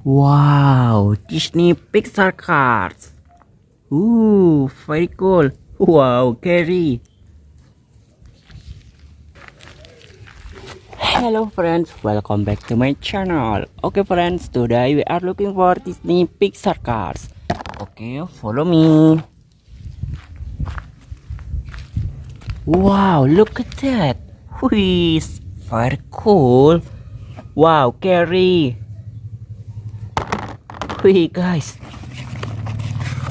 Wow, Disney Pixar cars. Ooh, very cool. Wow, Gary. Hello friends, welcome back to my channel. Okay friends, today we are looking for Disney Pixar cars. Okay, follow me. Wow, look at that. Whiz, very cool. Wow, Gary. Wih guys.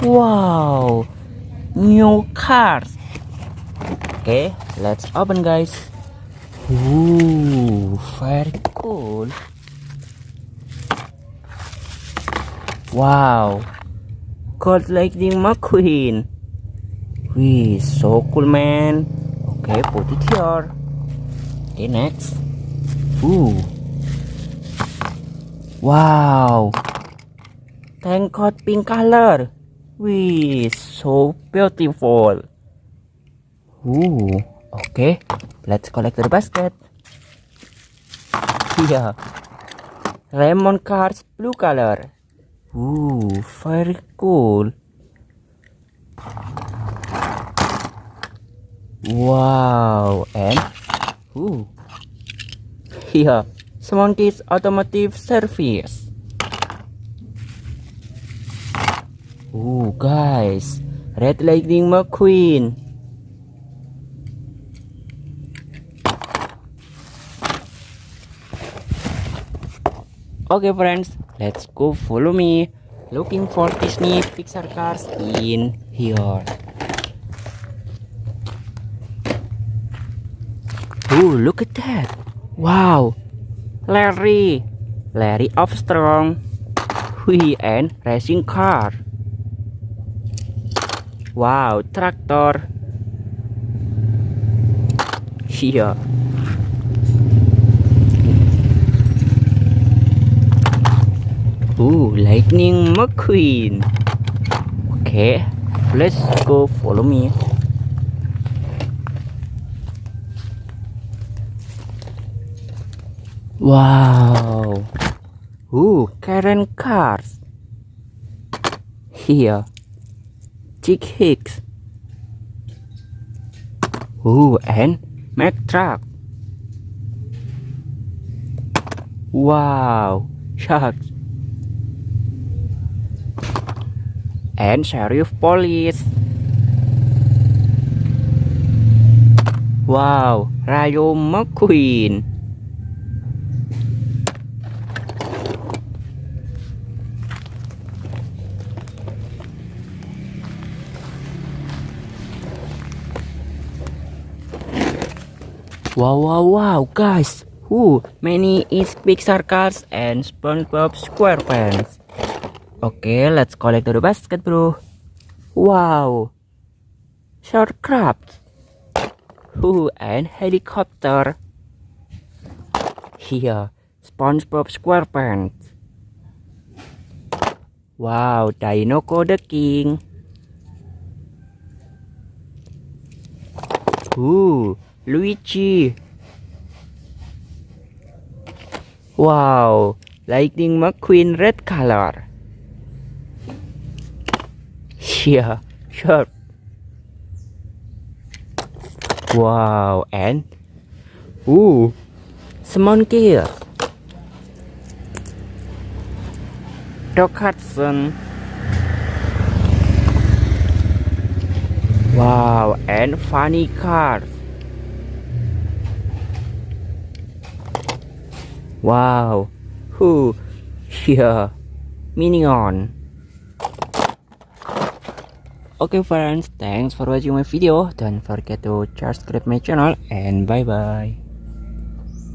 Wow, new cars. Okay, let's open guys. Ooh, very cool. Wow, gold lightning McQueen. Wih, so cool man. Okay, put it here. Okay, next. Ooh. Wow, tank got pink color. Wih, so beautiful. Ooh, okay, let's collect the basket. Yeah, lemon cars blue color. Ooh, very cool. Wow, and yeah, Smoky's automotive service. Ooh, guys, red lightning McQueen. Okay friends, let's go follow me. Looking for Disney Pixar cars in here. Ooh, look at that. Wow, Larry Armstrong. Whee, and racing car. Wow, tractor. Yeah. Ooh, lightning McQueen. Okay, let's go follow me. Wow. Ooh, Karen cars. Here. Chick Hicks. Ooh, and Mac truck. Wow, sharks. And sheriff police. Wow, Rayo McQueen. Wow, guys. Many is Pixar cars and SpongeBob SquarePants. Okay, let's collect the basket, bro. Wow, Sharkcraft. And helicopter. Here, SpongeBob SquarePants. Wow, Dinoco the King. Luigi. Wow, lightning McQueen red color. Yeah, sure. Wow, and Smoky. Doc Hudson. Wow, and funny cars. Wow, yeah, Minion. Okay friends, thanks for watching my video. Don't forget to subscribe my channel and bye bye.